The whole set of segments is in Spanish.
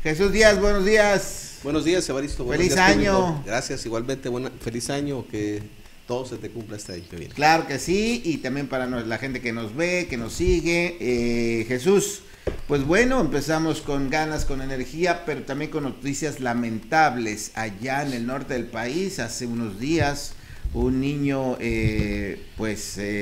Jesús Díaz, buenos días. Buenos días, Evaristo. Feliz año. Gracias, igualmente, feliz año, que todo se te cumpla este año que viene. Claro que sí, y también para la gente que nos ve, que nos sigue. Jesús, pues bueno, empezamos con ganas, con energía, pero también con noticias lamentables. Allá en el norte del país, hace unos días, un niño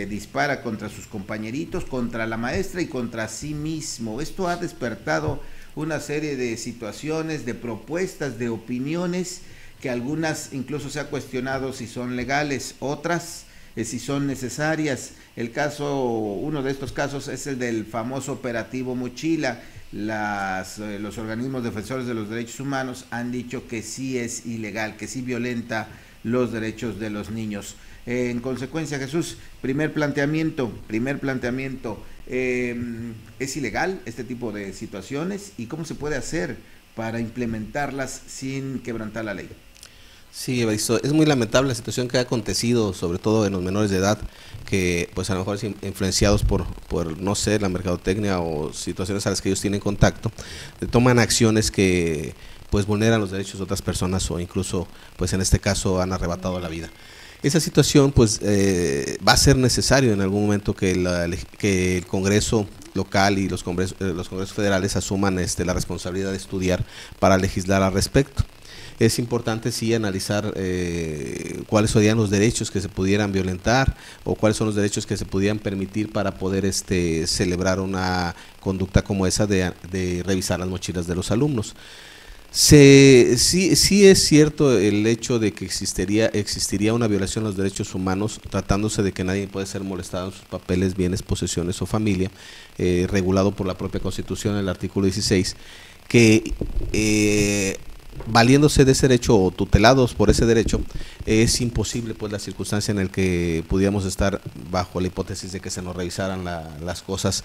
dispara contra sus compañeritos, contra la maestra y contra sí mismo. Esto ha despertado una serie de situaciones, de propuestas, de opiniones, que algunas incluso se ha cuestionado si son legales, otras si son necesarias. Uno de estos casos es el del famoso operativo Mochila. Los organismos defensores de los derechos humanos han dicho que sí es ilegal, que sí violenta los derechos de los niños. En consecuencia, Jesús, primer planteamiento, ¿es ilegal este tipo de situaciones? ¿Y cómo se puede hacer para implementarlas sin quebrantar la ley? Sí, es muy lamentable la situación que ha acontecido, sobre todo en los menores de edad, que pues a lo mejor influenciados por no sé, la mercadotecnia o situaciones a las que ellos tienen contacto, toman acciones que pues vulneran los derechos de otras personas o incluso pues en este caso han arrebatado la vida. Esa situación pues va a ser necesario en algún momento que el Congreso local y los congresos federales asuman la responsabilidad de estudiar para legislar al respecto. Es importante sí analizar cuáles serían los derechos que se pudieran violentar o cuáles son los derechos que se pudieran permitir para poder celebrar una conducta como esa de revisar las mochilas de los alumnos. Sí es cierto el hecho de que existiría una violación de los derechos humanos, tratándose de que nadie puede ser molestado en sus papeles, bienes, posesiones o familia, regulado por la propia Constitución en el artículo 16, que valiéndose de ese derecho o tutelados por ese derecho, es imposible pues la circunstancia en la que pudiéramos estar bajo la hipótesis de que se nos revisaran las cosas,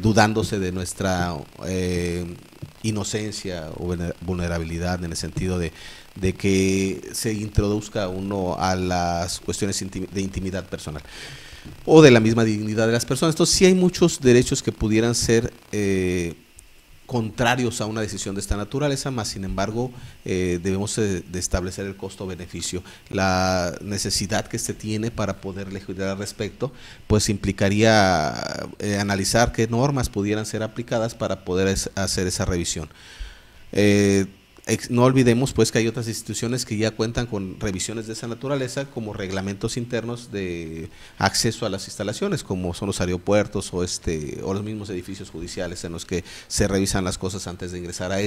dudándose de nuestra inocencia o vulnerabilidad, en el sentido de que se introduzca uno a las cuestiones de intimidad personal o de la misma dignidad de las personas. Entonces sí hay muchos derechos que pudieran ser contrarios a una decisión de esta naturaleza, más sin embargo debemos de establecer el costo-beneficio. La necesidad que se tiene para poder legislar al respecto, pues implicaría analizar qué normas pudieran ser aplicadas para poder hacer esa revisión. No olvidemos pues que hay otras instituciones que ya cuentan con revisiones de esa naturaleza, como reglamentos internos de acceso a las instalaciones, como son los aeropuertos o los mismos edificios judiciales en los que se revisan las cosas antes de ingresar a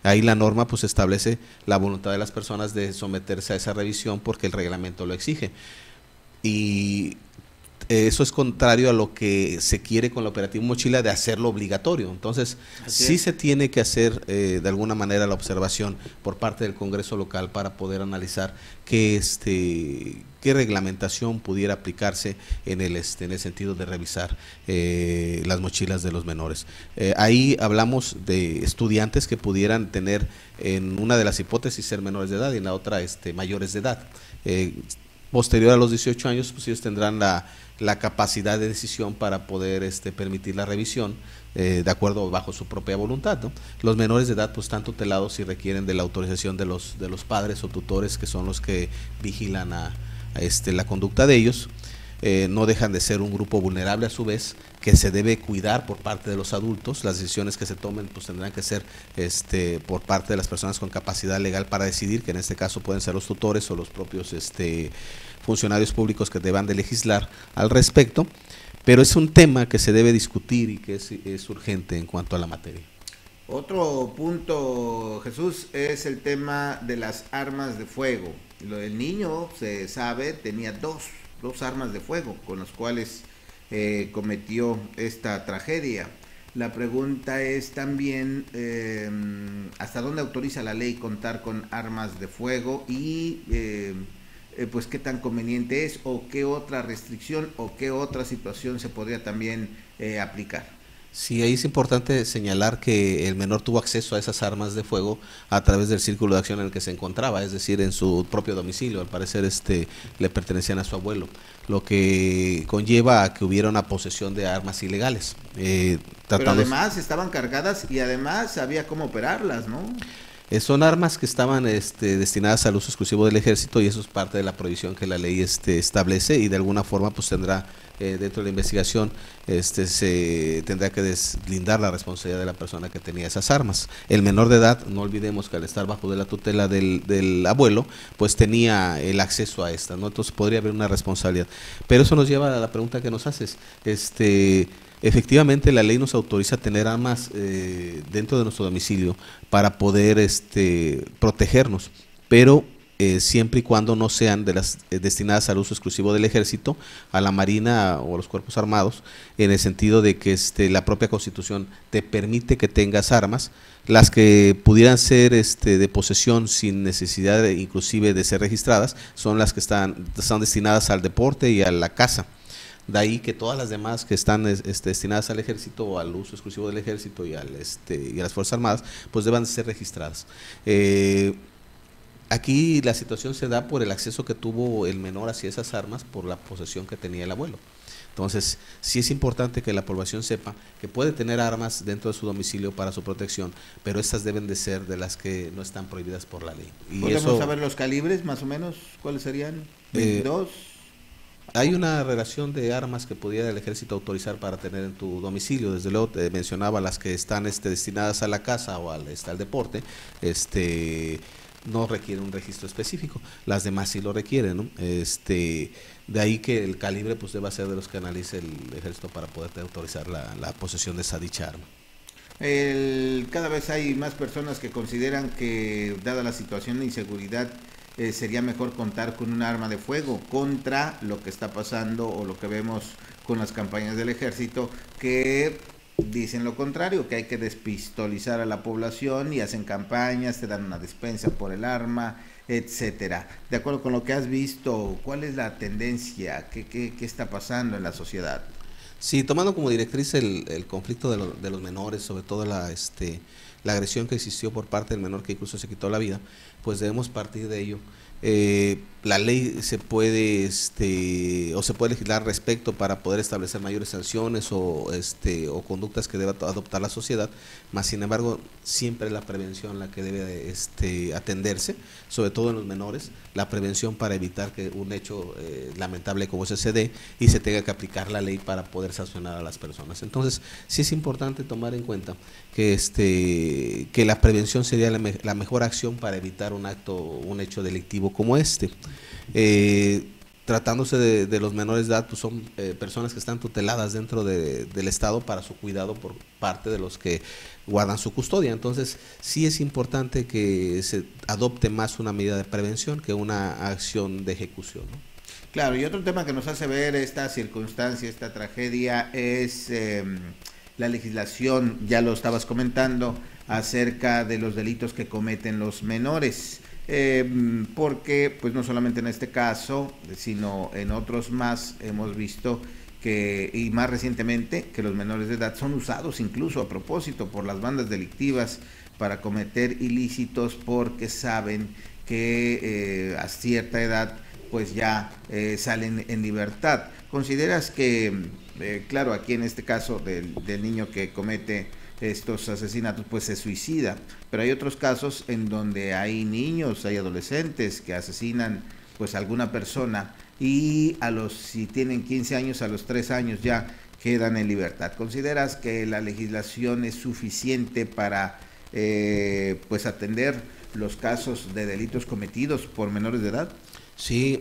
Ahí la norma pues establece la voluntad de las personas de someterse a esa revisión porque el reglamento lo exige. Y eso es contrario a lo que se quiere con la Operativo Mochila, de hacerlo obligatorio. Entonces, sí se tiene que hacer de alguna manera la observación por parte del Congreso local para poder analizar qué reglamentación pudiera aplicarse en el sentido de revisar las mochilas de los menores. Ahí hablamos de estudiantes que pudieran tener, en una de las hipótesis, ser menores de edad y en la otra mayores de edad. Posterior a los 18 años, pues ellos tendrán la capacidad de decisión para poder permitir la revisión de acuerdo bajo su propia voluntad, ¿no? Los menores de edad pues están tutelados y requieren de la autorización de los padres o tutores, que son los que vigilan la conducta de ellos. No dejan de ser un grupo vulnerable a su vez, que se debe cuidar por parte de los adultos. Las decisiones que se tomen pues tendrán que ser por parte de las personas con capacidad legal para decidir, que en este caso pueden ser los tutores o los propios funcionarios públicos que deban de legislar al respecto, pero es un tema que se debe discutir y que es urgente en cuanto a la materia. Otro punto, Jesús, es el tema de las armas de fuego. El niño, se sabe, tenía dos armas de fuego con las cuales cometió esta tragedia. La pregunta es también hasta dónde autoriza la ley contar con armas de fuego y pues qué tan conveniente es, o qué otra restricción o qué otra situación se podría también aplicar. Sí, ahí es importante señalar que el menor tuvo acceso a esas armas de fuego a través del círculo de acción en el que se encontraba, es decir, en su propio domicilio. Al parecer, le pertenecían a su abuelo, lo que conlleva a que hubiera una posesión de armas ilegales. Pero además estaban cargadas y además había cómo operarlas, ¿no? Son armas que estaban destinadas al uso exclusivo del ejército y eso es parte de la prohibición que la ley establece y de alguna forma pues tendrá dentro de la investigación se tendrá que deslindar la responsabilidad de la persona que tenía esas armas. El menor de edad, no olvidemos que al estar bajo de la tutela del abuelo, pues tenía el acceso a esta, ¿no? Entonces podría haber una responsabilidad. Pero eso nos lleva a la pregunta que nos haces. Efectivamente, la ley nos autoriza a tener armas dentro de nuestro domicilio para poder protegernos, pero siempre y cuando no sean de las destinadas al uso exclusivo del ejército, a la marina o a los cuerpos armados, en el sentido de que la propia Constitución te permite que tengas armas, las que pudieran ser de posesión sin necesidad inclusive de ser registradas, son las que están destinadas al deporte y a la caza. De ahí que todas las demás que están destinadas al ejército o al uso exclusivo del ejército y a las Fuerzas Armadas, pues deban de ser registradas. Aquí la situación se da por el acceso que tuvo el menor hacia esas armas por la posesión que tenía el abuelo. Entonces, sí es importante que la población sepa que puede tener armas dentro de su domicilio para su protección, pero estas deben de ser de las que no están prohibidas por la ley. Y ¿podemos saber los calibres más o menos? ¿Cuáles serían? ¿22? Hay una relación de armas que pudiera el ejército autorizar para tener en tu domicilio. Desde luego te mencionaba las que están destinadas a la caza o al deporte, no requiere un registro específico. Las demás sí lo requieren, ¿no? De ahí que el calibre pues deba ser de los que analice el ejército para poder autorizar la posesión de esa dicha arma. Cada vez hay más personas que consideran que, dada la situación de inseguridad, sería mejor contar con un arma de fuego contra lo que está pasando o lo que vemos con las campañas del ejército, que dicen lo contrario, que hay que despistolizar a la población y hacen campañas, te dan una despensa por el arma, etcétera. De acuerdo con lo que has visto, ¿cuál es la tendencia? ¿Qué está pasando en la sociedad? Sí, tomando como directriz el conflicto de los menores, sobre todo la agresión que existió por parte del menor que incluso se quitó la vida, pues debemos partir de ello. La ley se puede o se puede legislar respecto para poder establecer mayores sanciones o conductas que deba adoptar la sociedad, más sin embargo siempre la prevención la que debe atenderse, sobre todo en los menores, la prevención para evitar que un hecho lamentable como ese se dé y se tenga que aplicar la ley para poder sancionar a las personas. Entonces sí es importante tomar en cuenta que la prevención sería la mejor acción para evitar un hecho delictivo como tratándose de los menores de edad, pues son personas que están tuteladas dentro del Estado para su cuidado por parte de los que guardan su custodia. Entonces sí es importante que se adopte más una medida de prevención que una acción de ejecución, ¿no? Claro, y otro tema que nos hace ver esta circunstancia, esta tragedia, es la legislación, ya lo estabas comentando, acerca de los delitos que cometen los menores. Porque pues no solamente en este caso, sino en otros más hemos visto que, y más recientemente, que los menores de edad son usados incluso a propósito por las bandas delictivas para cometer ilícitos porque saben que a cierta edad pues ya salen en libertad. ¿Consideras que, claro, aquí en este caso del niño que comete estos asesinatos, pues se suicida, pero hay otros casos en donde hay niños, hay adolescentes que asesinan pues a alguna persona y si tienen 15 años, a los 3 años ya quedan en libertad? ¿Consideras que la legislación es suficiente para pues atender los casos de delitos cometidos por menores de edad? Sí,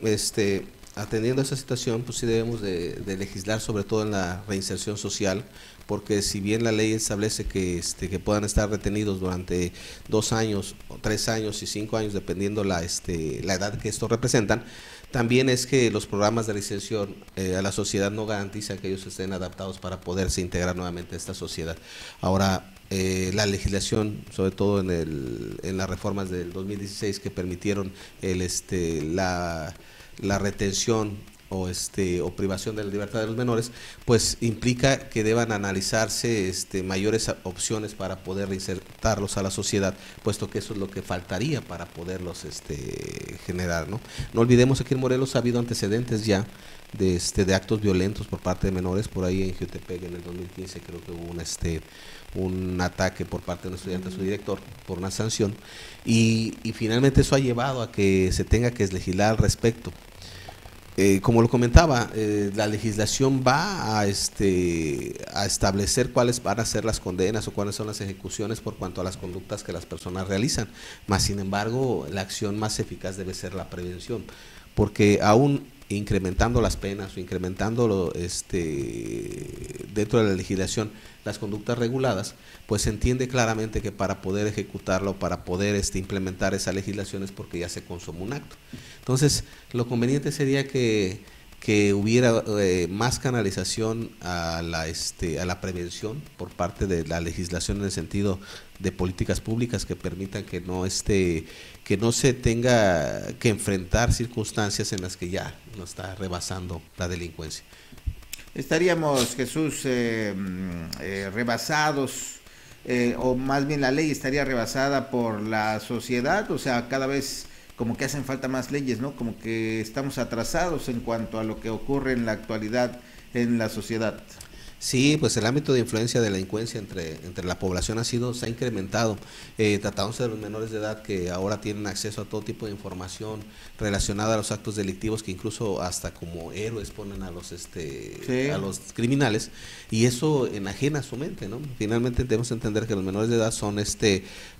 atendiendo a esa situación, pues sí debemos de legislar sobre todo en la reinserción social, porque si bien la ley establece que puedan estar retenidos durante 2 años, o 3 años y 5 años, dependiendo la edad que estos representan, también es que los programas de reinserción a la sociedad no garantizan que ellos estén adaptados para poderse integrar nuevamente a esta sociedad. Ahora, la legislación, sobre todo en las reformas del 2016 que permitieron la retención o privación de la libertad de los menores, pues implica que deban analizarse mayores opciones para poder reinsertarlos a la sociedad, puesto que eso es lo que faltaría para poderlos generar, ¿no? No olvidemos, aquí en Morelos ha habido antecedentes ya de actos violentos por parte de menores. Por ahí en Jiutepec en el 2015 creo que hubo un ataque por parte de un estudiante a su director por una sanción, y finalmente eso ha llevado a que se tenga que legislar al respecto. Como lo comentaba, la legislación va a establecer cuáles van a ser las condenas o cuáles son las ejecuciones por cuanto a las conductas que las personas realizan, más sin embargo la acción más eficaz debe ser la prevención, porque aún incrementando las penas o incrementando dentro de la legislación las conductas reguladas, pues se entiende claramente que para poder ejecutarlo, para poder implementar esa legislación es porque ya se consumó un acto. Entonces, lo conveniente sería que hubiera más canalización a la prevención por parte de la legislación en el sentido de políticas públicas que permitan que no se tenga que enfrentar circunstancias en las que ya no está rebasando la delincuencia. Estaríamos, Jesús, rebasados, o más bien la ley estaría rebasada por la sociedad, o sea, cada vez como que hacen falta más leyes, ¿no? Como que estamos atrasados en cuanto a lo que ocurre en la actualidad en la sociedad. Sí, pues el ámbito de influencia de la delincuencia entre la población se ha incrementado, tratándose de los menores de edad que ahora tienen acceso a todo tipo de información relacionada a los actos delictivos, que incluso hasta como héroes ponen a los a los criminales, y eso enajena su mente, ¿no? Finalmente debemos entender que los menores de edad son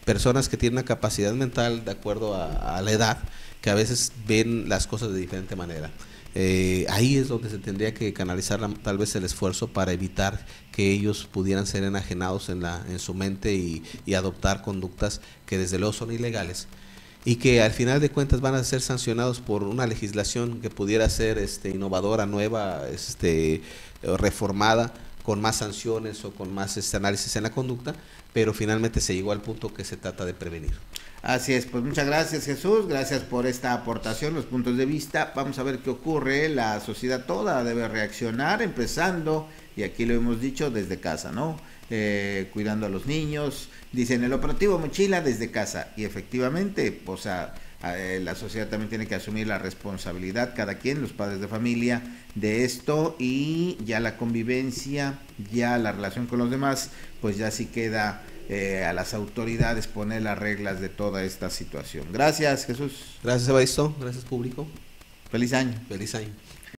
personas que tienen una capacidad mental de acuerdo a la edad, que a veces ven las cosas de diferente manera. Ahí es donde se tendría que canalizar tal vez el esfuerzo para evitar que ellos pudieran ser enajenados en su mente y adoptar conductas que desde luego son ilegales, y que al final de cuentas van a ser sancionados por una legislación que pudiera ser innovadora, nueva, reformada, con más sanciones o con más análisis en la conducta, pero finalmente se llegó al punto que se trata de prevenir. Así es, pues muchas gracias, Jesús, gracias por esta aportación, los puntos de vista. Vamos a ver qué ocurre, la sociedad toda debe reaccionar, empezando, y aquí lo hemos dicho, desde casa, ¿no? Cuidando a los niños, dicen el operativo mochila desde casa, y efectivamente, o sea, la sociedad también tiene que asumir la responsabilidad, cada quien, los padres de familia, de esto, y ya la convivencia, ya la relación con los demás, pues ya sí queda a las autoridades poner las reglas de toda esta situación. Gracias, Jesús. Gracias, Evaristo. Gracias, público. Feliz año. Feliz año.